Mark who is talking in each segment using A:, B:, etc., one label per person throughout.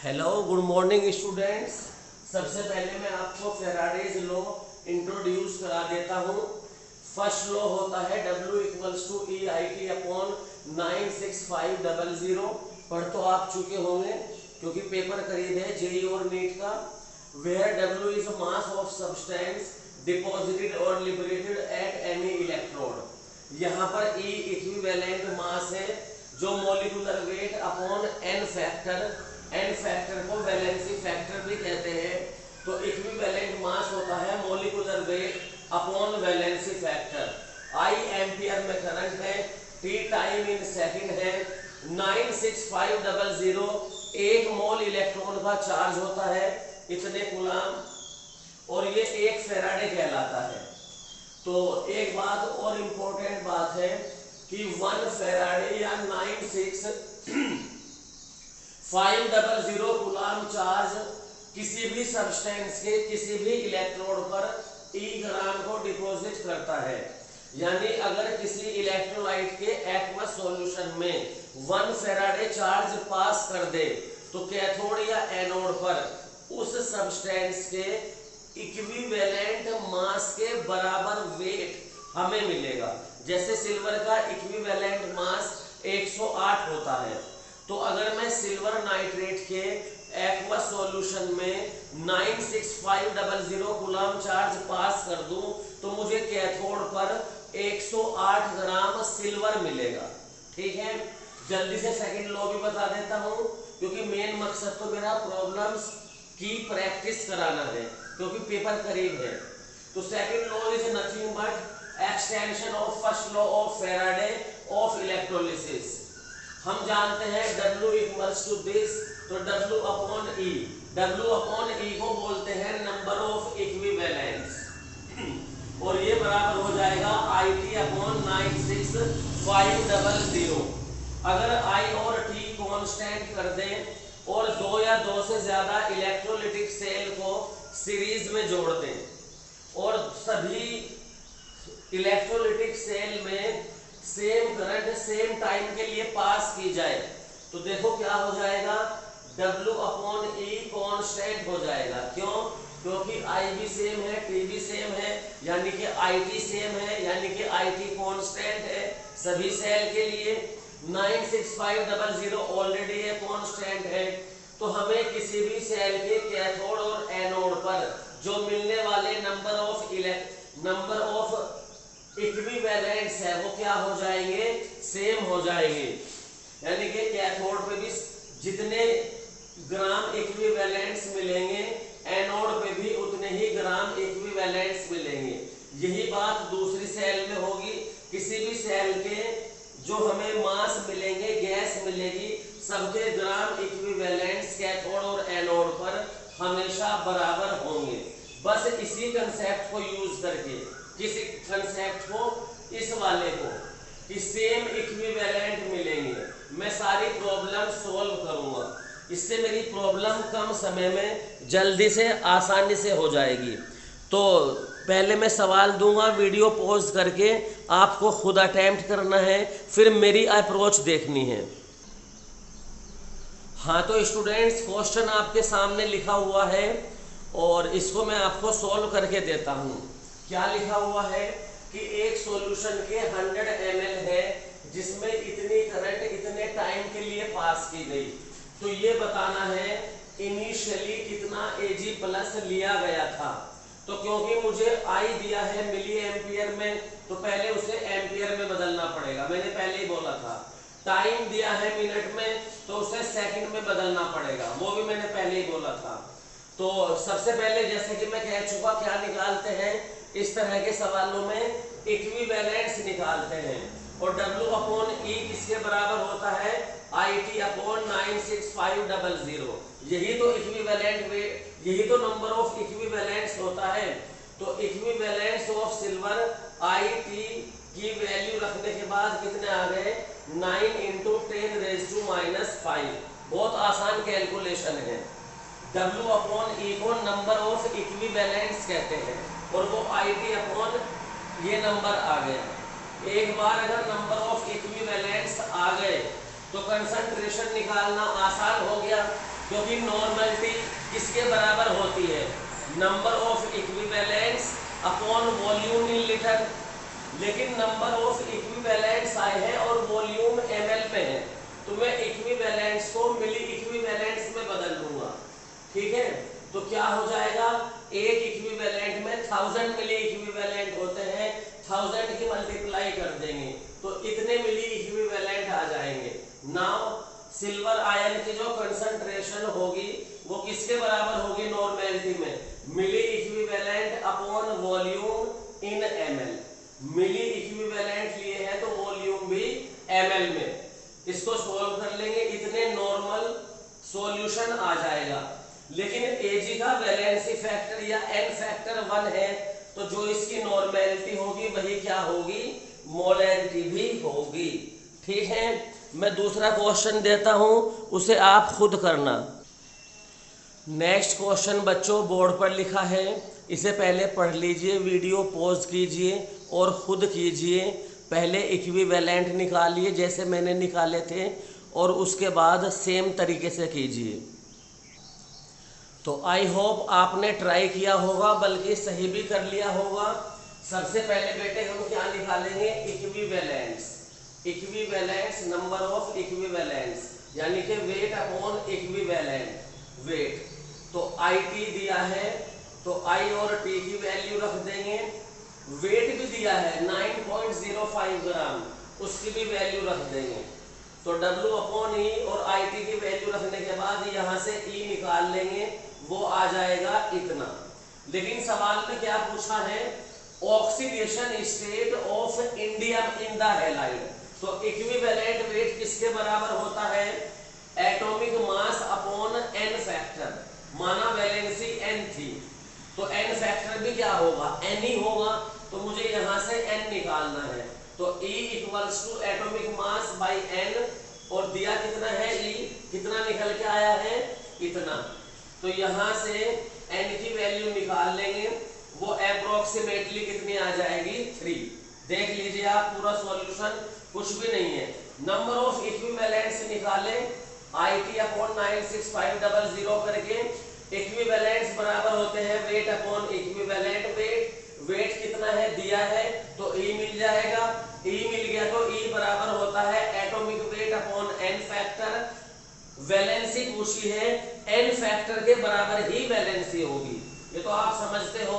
A: Hello good morning students. सबसे पहले मैं आपको फेराडेज लॉ इंट्रोड्यूस करा देता हूँ। फर्स्ट लॉ होता है W equals to E I T upon 96500। पढ़ तो आप चुके होंगे क्योंकि पेपर करीब है जेई और नीट का। Where W is mass of substance deposited और लिबरेटेड एट एनी इलेक्ट्रोड। यहाँ पर E इक्विवेलेंट मास है जो molecular weight upon n factor, n factor को वैलेंसी फैक्टर भी कहते हैं। तो इक्विवेलेंट मास होता है molecular weight upon valency factor. I ampere में करंट है, T टाइम इन सेकंड है। 96500 एक मोल इलेक्ट्रॉन का चार्ज होता है, इतने कूलाम, और ये एक फेराडे कहलाता है। तो एक बात और इम्पोर्टेंट बात है कि 1 फेराडे या 96500 कूलाम चार्ज किसी भी सब्सटेंस के किसी भी इलेक्ट्रोड पर ई ग्राम को डिपॉजिट करता है। यानी अगर किसी इलेक्ट्रोलाइट के एक्वस सॉल्यूशन में 1 फेराडे चार्ज पास कर दे तो कैथोड या एनोड पर उस सब्सटेंस के इक्विवेलेंट मास के बराबर वेट हमें मिलेगा। जैसे सिल्वर का इक्विवेलेंट मास 108 होता है, तो अगर मैं सिल्वर नाइट्रेट के एक्वस सॉल्यूशन में 96500 कूलाम चार्ज पास कर दूं तो मुझे कैथोड पर 108 ग्राम सिल्वर मिलेगा। ठीक है, जल्दी से सेकंड लॉ भी बता देता हूं क्योंकि मेन मकसद तो मेरा प्रॉब्लम्स की प्रैक्टिस कराना है क्योंकि पेपर करीब है। तो second law is nothing but extension of first law of Faraday of electrolysis. हम जानते हैं W इक्वल्स टू दिस, तो W upon E, W upon E को बोलते हैं नंबर ऑफ इक्विवेलेंट्स, और ये बराबर हो जाएगा IT अपॉन 96500। अगर I और T कांस्टेंट कर दें और दो या दो से ज्यादा इलेक्ट्रोलिटिक सेल को सीरीज में जोड़ दें और सभी इलेक्ट्रोलिटिक सेल में सेम करंट सेम टाइम के लिए पास की जाए तो देखो क्या हो जाएगा, W अपॉन E कांस्टेंट हो जाएगा। क्यों? क्योंकि I भी सेम है, T भी सेम है, यानी कि IT सेम है, यानी कि IT कांस्टेंट है सभी सेल के लिए। 96500 ऑलरेडी ये कांस्टेंट है, तो हमें किसी भी सेल के कैथोड और एनोड पर जो मिलने वाले नंबर ऑफ इक्विवेलेंट्स है वो क्या हो जाएंगे, सेम हो जाएंगे। यानी कि कैथोड पे भी जितने ग्राम इक्विवेलेंट्स मिलेंगे एनोड पे भी उतने ही ग्राम इक्विवेलेंट्स मिलेंगे। यही बात दूसरी सेल में होगी। किसी भी सेल के जो हमें मास मिलेंगे, गैस मिलेगी, सबके ग्राम इक्विवेलेंट्स कैथोड और एनोड पर हमेशा बराबर होंगे। बस इसी कंसेप्ट को यूज करके, किसी कंसेप्ट को, इस वाले को कि सेम इक्विवेलेंट मिलेंगे, मैं सारी प्रॉब्लम सॉल्व करूंगा। इससे मेरी प्रॉब्लम कम समय में जल्दी से आसानी से हो जाएगी। तो पहले मैं सवाल दूंगा, वीडियो पॉज करके आपको खुद अटेम्प्ट करना है, फिर मेरी अप्रोच देखनी है। हाँ, तो स्टूडेंट्स क्वेश्चन आपके सामने लिखा हुआ है और इसको मैं आपको सॉल्व करके देता हूँ। क्या लिखा हुआ है कि एक सॉल्यूशन के 100 ml है जिसमें इतनी करंट इतने टाइम के लिए पास की गई। तो ये बताना है इनिशियली कितना Ag प्लस लिया गया था। तो क्योंकि मुझे I दिया है मिली एम्पियर में, तो पहले उसे एम्पियर में बदलना पड़ेगा, मैंने पहले ही बोला था। टाइम दिया है मिनट में, तो उसे सेकंड में बदलना पड़ेगा, वो भी मैंने पहले ही बोला था। तो सबसे पहले जैसे कि मैं कह चुका, क्या निकालते हैं इस तरह के सवालों में, इक्विवेलेंट्स निकालते हैं। और W अपॉन E किसके बराबर होता है, IT अपॉन 96500। यही तो इक्विवेलेंट वेट, यही तो नंबर ऑफ इक्विवेलेंट्स होता है। तो इक्विवेलेंट्स ऑफ सिल्वर IT की वैल्यू रखने के बाद कितने आ गए, 9 × 10⁻⁻5। बहुत आसान कैलकुलेशन है। W अपॉन E को नंबर ऑफ इक्विवेलेंट्स कहते हैं और वो IT अपॉन ये नंबर आ गया। एक बार अगर नंबर ऑफ इक्विवेलेंट्स आ गए तो कंसंट्रेशन निकालना आसान हो गया। क्योंकि नॉर्मलिटी किसके बराबर होती है, number of equivalents upon volume in litre. लेकिन नंबर ऑफ इक्विवेलेंट्स आए हैं और वॉल्यूम ml में है, तो मैं इक्विवेलेंट्स को मिली इक्विवेलेंट्स में बदल दूंगा। ठीक है, तो क्या हो जाएगा, एक इक्विवेलेंट में 1000 मिली इक्विवेलेंट होते हैं, 1000 की मल्टीप्लाई कर देंगे तो इतने मिली इक्विवेलेंट आ जाएंगे। नाउ सिल्वर आयन की जो कंसंट्रेशन होगी वो किसके बराबर होगी नॉर्मेलिटी में, milliequivalent upon volume in ml। Milliequivalent लिए हैं तो वॉल्यूम भी ml में। इसको सॉल्व कर लेंगे, इतने नॉर्मल सॉल्यूशन आ जाएगा। लेकिन Ag का वैलेंसी फैक्टर या n फैक्टर 1 है, तो जो इसकी नॉर्मेलिटी होगी वही क्या होगी, मोलैरिटी भी होगी। ठीक है, मैं दूसरा क्वेश्चन देता हूं, उसे आप खुद करना। नेक्स्ट क्वेश्चन बच्चों बोर्ड पर लिखा है, इसे पहले पढ़ लीजिए, वीडियो पॉज कीजिए और खुद कीजिए। पहले इक्विवेलेंट निकालिए जैसे मैंने निकाले थे और उसके बाद सेम तरीके से कीजिए। तो आई होप आपने ट्राई किया होगा, बल्कि सही भी कर लिया होगा। सबसे पहले बेटे हम क्या निकालेंगे, equivalents. Equivalents, number of equivalents यानी कि वेट अपॉन इक्विवेलेंट वेट। तो IT दिया है तो I और T की वैल्यू रख देंगे। वेट भी दिया है 9.05 ग्राम, उसकी भी वैल्यू रख देंगे। तो W अपॉन E और IT की वैल्यू रखने के बाद यहाँ से E निकाल लेंगे, वो आ जाएगा इतना। लेकिन सवाल में क्या पूछा है, oxidation state of indium in the halide. तो इक्विवेलेंट वेट किसके बराबर होता है, atomic mass upon n factor. माना वैलेंसी n थी तो n फैक्टर भी क्या होगा, n ही होगा। तो मुझे यहां से n निकालना है, तो E equals to atomic mass by n, और दिया कितना है E, कितना निकल के आया है, इतना। तो यहां से n की वैल्यू निकाल लेंगे, वो अप्रोक्सीमेटली कितनी आ जाएगी, 3। देख लीजिए आप, पूरा सॉल्यूशन कुछ भी नहीं है। नंबर ऑफ इक्विवेलेंट्स निकाले, IT अपॉन 96500 करके। इक्विवेलेंट्स बराबर होते हैं weight upon equivalent weight. Weight कितना है दिया है तो E मिल जाएगा, E मिल गया तो E बराबर होता है atomic weight upon n factor. Valency पूछी है, n फैक्टर के बराबर ही वैलेंसी होगी, ये तो आप समझते हो,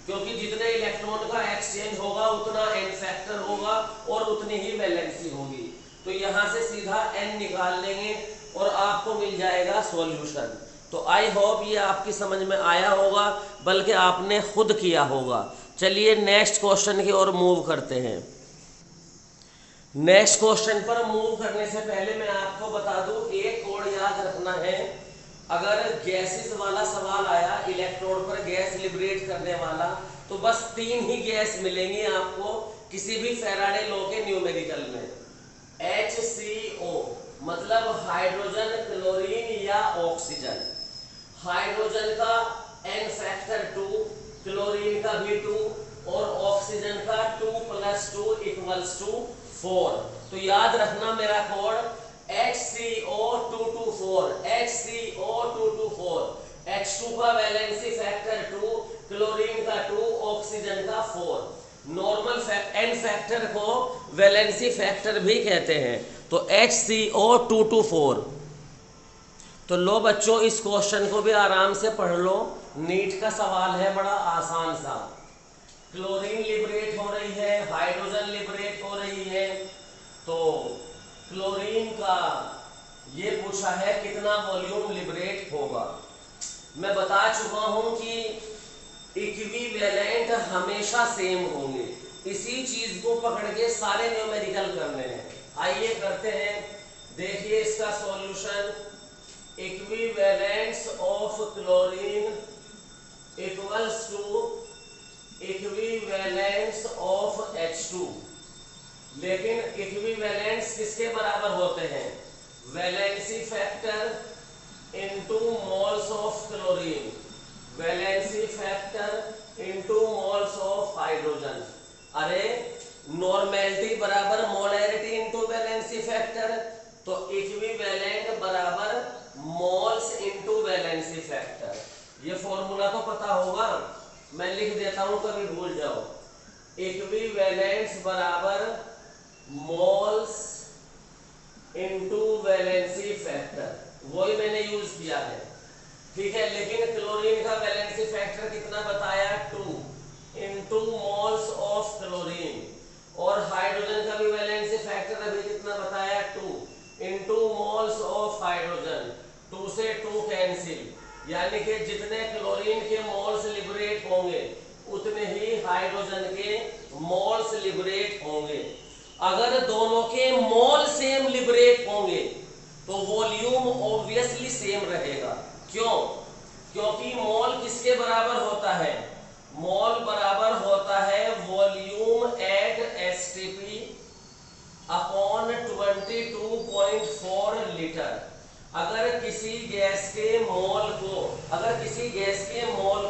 A: क्योंकि जितने इलेक्ट्रॉन का एक्सचेंज होगा उतना n फैक्टर होगा और उतनी ही वैलेंसी होगी। तो यहां से सीधा n निकाल लेंगे और आपको मिल जाएगा सॉल्यूशन। तो आई होप ये आपकी समझ में आया होगा, बल्कि आपने खुद किया होगा। चलिए नेक्स्ट क्वेश्चन की ओर मूव करते हैं। नेक्स्ट क्वेश्चन पर मूव करने से पहले मैं आपको बता दूं, एक कोड याद रखना है। अगर गैसेस वाला सवाल आया, इलेक्ट्रोड पर गैस लिबरेट करने वाला, तो बस 3 ही गैस मिलेंगी आपको किसी भी फैराडे लॉ के न्यूमेरिकल में। HCO मतलब हाइड्रोजन, क्लोरीन या ऑक्सीजन। हाइड्रोजन का n फैक्टर 2, क्लोरीन का भी 2 और ऑक्सीजन का 2 + 2 = 4। तो याद रखना मेरा कोड HCO224, HCO224। H2 का वैलेंसी फैक्टर 2, क्लोरीन का 2, ऑक्सीजन का 4। नॉर्मल n फैक्टर को वैलेंसी फैक्टर भी कहते हैं। तो HCO224। तो लो बच्चों, इस क्वेश्चन को भी आराम से पढ़ लो, नीट का सवाल है, बड़ा आसान सा। क्लोरीन लिबरेट हो रही है, हाइड्रोजन लिबरेट हो रही है, तो क्लोरीन का ये पूछा है कितना वॉल्यूम लिबरेट होगा। मैं बता चुका हूं कि इक्विवेलेंट हमेशा सेम होंगे, इसी चीज को पकड़ के सारे न्यूमेरिकल करने हैं। आइए करते हैं, देखिए इसका solution. Equivalents of chlorine equals to equivalents of H2। लेकिन इक्विवेलेंट्स किसके बराबर होते हैं, valency factor into moles of chlorine, valency factor into moles of hydrogen. अरे नॉर्मेलिटी बराबर मोलैरिटी इनटू वैलेंसी फैक्टर, तो इक्विवेलेंट बराबर मोल्स इनटू वैलेंसी फैक्टर। ये फॉर्मूला तो पता होगा, मैं लिख देता हूं कभी भूल जाओ। इक्विवेलेंस बराबर मोल्स इनटू वैलेंसी फैक्टर, वही मैंने यूज किया है, ठीक है। लेकिन क्लोरीन का वैलेंसी फैक्टर कितना बताया, 2 इनटू मोल्स ऑफ क्लोरीन, और हाइड्रोजन का भी वैलेंसी फैक्टर अभी कितना बताया, 2 इनटू मोल्स ऑफ हाइड्रोजन। 2 से 2 कैंसिल, यानी कि जितने क्लोरीन के मोल्स लिबरेट होंगे उतने ही हाइड्रोजन के मोल्स लिबरेट होंगे। अगर दोनों के मोल सेम लिबरेट होंगे तो वॉल्यूम ऑब्वियसली सेम रहेगा। क्यों? क्योंकि मोल किसके बराबर होता है, मोल बराबर होता है volume at STP upon 22.4 litre. अगर किसी गैस के मोल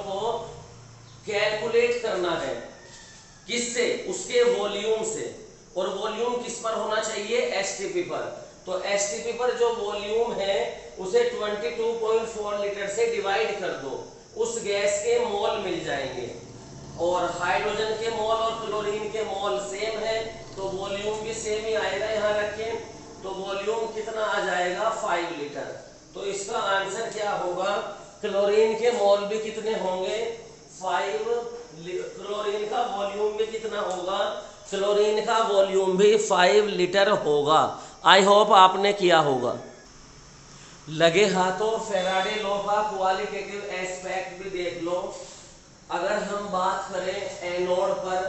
A: को कैलकुलेट करना है, किससे, उसके वॉल्यूम से, और वॉल्यूम किस पर होना चाहिए, एसटीपी पर। तो एसटीपी पर जो वॉल्यूम है उसे 22.4 लीटर से डिवाइड कर दो, उस गैस के मोल मिल जाएंगे। और हाइड्रोजन के मोल और क्लोरीन के मोल सेम है तो वॉल्यूम भी सेम ही आएगा। यहाँ रखें तो वॉल्यूम कितना आ जाएगा, 5 लीटर। तो इसका आंसर क्या होगा, क्लोरीन के मोल भी कितने होंगे, 5। क्लोरीन का वॉल्यूम भी कितना होगा, क्लोरीन का वॉल्यूम भी 5 लीटर होगा। आई होप आपने किया होगा। लगे हाथों फैराडे लॉ का क्वालिटेटिव एस्पेक्ट भी देख लो। अगर हम बात करें एनोड पर,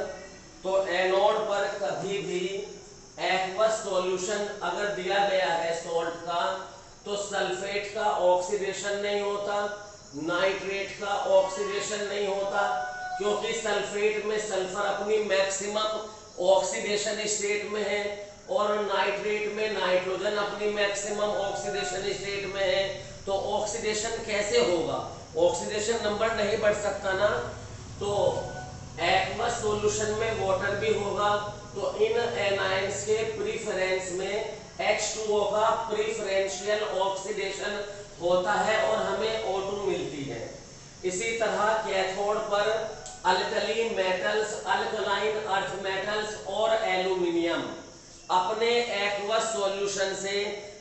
A: तो एनोड पर कभी भी एक्वस सॉल्यूशन अगर दिया गया है सॉल्ट का, तो सल्फेट का ऑक्सीडेशन नहीं होता, नाइट्रेट का ऑक्सीडेशन नहीं होता, क्योंकि सल्फेट में सल्फर अपनी मैक्सिमम ऑक्सीडेशन स्टेट में है और नाइट्रेट में नाइट्रोजन अपनी मैक्सिमम ऑक्सीडेशन स्टेट में है। तो ऑक्सीडेशन कैसे होगा, ऑक्सीडेशन नंबर नहीं बढ़ सकता ना। तो एक्वस सॉल्यूशन में वाटर भी होगा, तो इन एनायंस के प्रीफरेंस में H2O का प्रीफरेंशियल ऑक्सीडेशन होता है और हमें O2 मिलती है। इसी तरह कैथोड पर alkali metals, alkaline earth metals और एल्यूमिनियम अपने एक्वस सॉल्यूशन से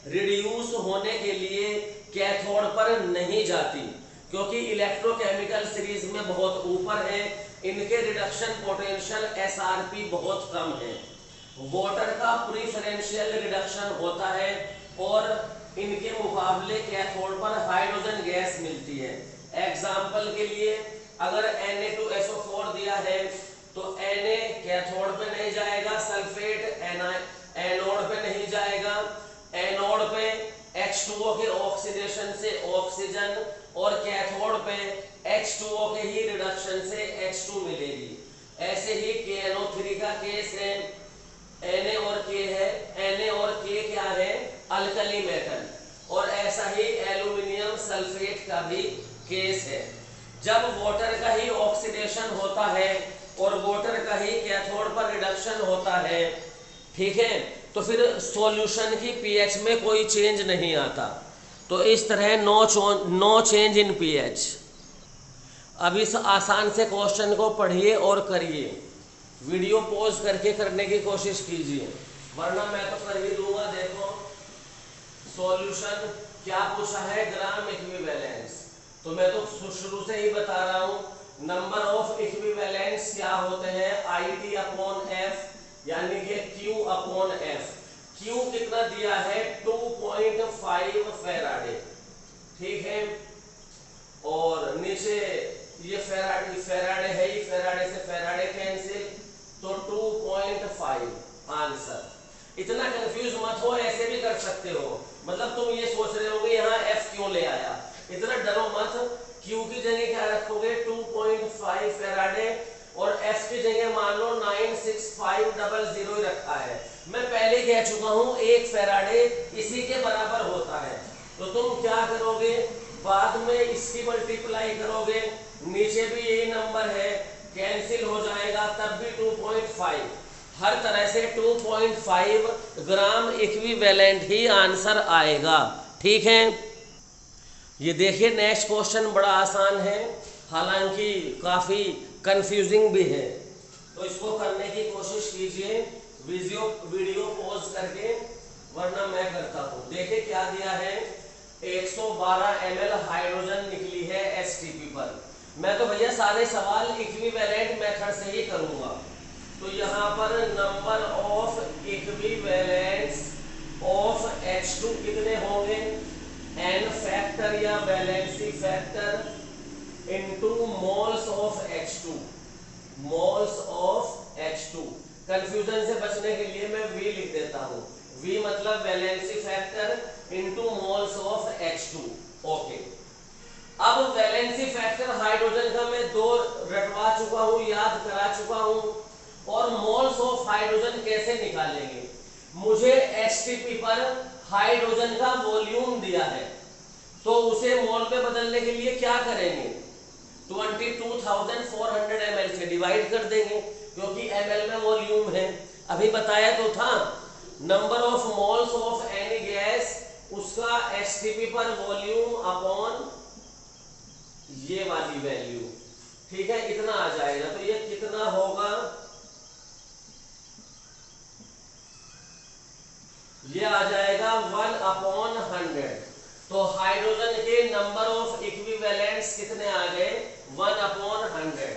A: रिड्यूस होने के लिए कैथोड पर नहीं जाती, क्योंकि इलेक्ट्रोकेमिकल सीरीज में बहुत ऊपर है, इनके रिडक्शन पोटेंशियल SRP बहुत कम है। वाटर का प्रीफरेंशियल रिडक्शन होता है और इनके मुकाबले कैथोड पर हाइड्रोजन गैस मिलती है। एग्जाम्पल के लिए अगर Na2SO4 दिया है तो Na कैथोड पे नहीं जाएगा, सल्फेट एनोड पे नहीं जाएगा, एनोड पे H2O के ऑक्सीडेशन से ऑक्सीजन और कैथोड पे H2O के ही रिडक्शन से H2 मिलेगी। ऐसे ही KNO3 का केस है, Na और K है, Na और K क्या है, अल्कली मेटल, और ऐसा ही एल्यूमिनियम सल्फेट का भी केस है। जब वाटर का ही ऑक्सीडेशन होता है और वाटर का ही कैथोड पर रिडक्शन होता है, ठीक है, तो फिर सॉल्यूशन की पीएच में कोई चेंज नहीं आता। तो इस तरह नो चेंज इन पीएच। अब इस आसान से क्वेश्चन को पढ़िए और करिए, वीडियो पॉज करके करने की कोशिश कीजिए, वरना मैं तो कर ही दूंगा। देखो सॉल्यूशन क्या पूछा है, ग्राम इक्विवेलेंस, तो मैं तो शुरू से ही बता रहा हूँ, नंबर ऑफ इक्विवेलेंस क्या होते हैं, IT अपॉन F, यानी कि Q अपॉन F। Q कितना दिया है, 2.5 फैराडे, ठीक है, और नीचे ये फैराडे है ही, फैराडे से फैराडे कैंसिल, तो 2.5 आंसर। इतना कंफ्यूज मत हो, ऐसे भी कर सकते हो, मतलब तुम ये सोच रहे होगे यहाँ F क्यों ले आया, इतना डरो मत। Q की जगह क्या रखोगे, 2.5 फैराडे, और F की जगह मान लो 96500 रखा है। मैं पहले कह चुका हूँ 1 फैराडे इसी के बराबर होता है। तो तुम क्या करोगे, बाद में इसकी मल्टीप्लाई करोगे, नीचे भी यही नंबर है, कैंसिल हो जाएगा, तब भी 2.5। हर तरह से 2.5 ग्राम इक्विवेलेंट ही आंसर आएगा, ठीक है। ये देखिए नेक्स्ट क्वेश्चन बड़ा आसान है, हालांकि काफ़ी कंफ्यूजिंग भी है, तो इसको करने की कोशिश कीजिए वीडियो पॉज करके, वरना मैं करता हूँ। देखिए क्या दिया है, 112 ml हाइड्रोजन निकली है STP पर। मैं तो भैया सारे सवाल इक्विवेलेंट मेथड से ही करूँगा। तो यहाँ पर number of equivalents of H2 कितने होंगे, n फैक्टर या valency factor into moles of H2, moles of H2। Confusion से बचने के लिए मैं V लिख देता हूँ, V मतलब valency factor into moles of H2। Okay, अब वैलेंसी फैक्टर हाइड्रोजन का मैं 2 रटवा चुका हूँ, याद करा चुका हूँ। और मोल्स ऑफ हाइड्रोजन कैसे निकालेंगे, मुझे STP पर हाइड्रोजन का वॉल्यूम दिया है, तो उसे मोल में बदलने के लिए क्या करेंगे, 22,400 ml से डिवाइड कर देंगे, क्योंकि ml में वॉल्यूम है। अभी बताया तो था, number of moles of any gas उसका STP पर वॉल्यूम अपॉन ये वाली वैल्यू, ठीक है, इतना आ जाएगा। तो ये कितना होगा, ये आ जाएगा 1/100। तो हाइड्रोजन के नंबर ऑफ इक्विवेलेंट्स कितने आ गए, 1/100,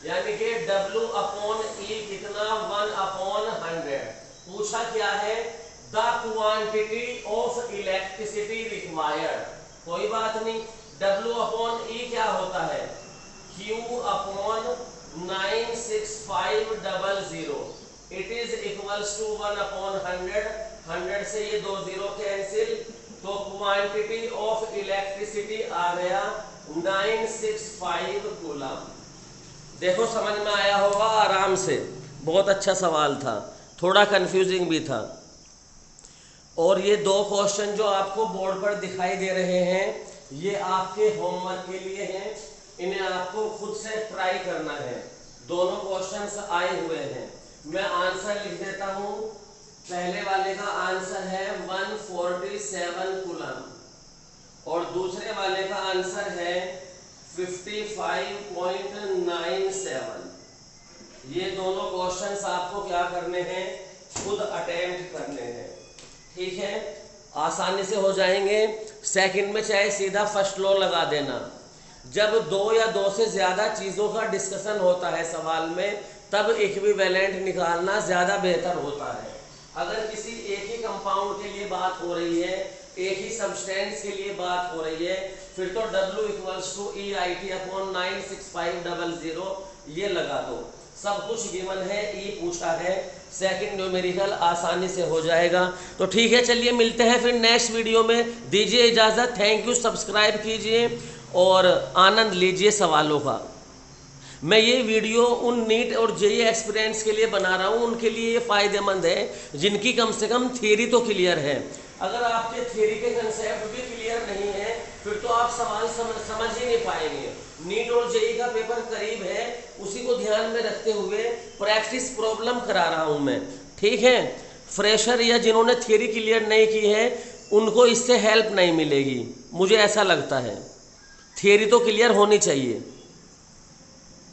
A: यानी कि W/E कितना, 1/100। पूछा क्या है, the quantity of electricity required, कोई बात नहीं, W/E क्या होता है, Q/96500, it is equals to 1/100। 100 से ये 2 0 कैंसिल, तो क्वांटिटी ऑफ इलेक्ट्रिसिटी आ गया 965 कूलम। देखो समझ में आया होगा आराम से, बहुत अच्छा सवाल था, थोड़ा कंफ्यूजिंग भी था। और ये 2 क्वेश्चन जो आपको बोर्ड पर दिखाई दे रहे हैं, ये आपके होमवर्क के लिए हैं, इन्हें आपको खुद से ट्राई करना है। दोनों क्वेश्चंस आए हुए हैं, मैं आंसर लिख देता हूँ। पहले वाले का आंसर है 147 कूलम और दूसरे वाले का आंसर है 55.97। ये दोनों क्वेश्चंस आपको क्या करने हैं, खुद अटेम्प्ट करने हैं, ठीक है, आसानी से हो जाएंगे। सेकंड में चाहे सीधा फर्स्ट लॉ लगा देना, जब 2 या 2 से ज़्यादा चीज़ों का डिस्कशन होता है सवाल में, तब इक्विवेलेंट निकालना ज़्यादा बेहतर होता है। अगर किसी एक ही कंपाउंड के लिए बात हो रही है, एक ही सब्सटेंस के लिए बात हो रही है, फिर तो W=EIT/96500 ये लगा दो, सब कुछ गिवन है, ई पूछा है, सेकंड न्यूमेरिकल आसानी से हो जाएगा। तो ठीक है, चलिए मिलते हैं फिर नेक्स्ट वीडियो में, दीजिए इजाज़त, थैंक यू, सब्सक्राइब कीजिए और आनंद लीजिए सवालों का। मैं ये वीडियो उन नीट और जेईई एक्सपीरियंस के लिए बना रहा हूँ, उनके लिए ये फ़ायदेमंद है जिनकी कम से कम थियरी तो क्लियर है। अगर आपके थियरी के कंसेप्ट भी क्लियर नहीं है, फिर तो आप सवाल समझ ही नहीं पाएंगे। नीट और जेईई का पेपर करीब है, उसी को ध्यान में रखते हुए प्रैक्टिस प्रॉब्लम करा रहा हूँ मैं, ठीक है। फ्रेशर या जिन्होंने थियरी क्लियर नहीं की है, उनको इससे हेल्प नहीं मिलेगी, मुझे ऐसा लगता है। थियरी तो क्लियर होनी चाहिए।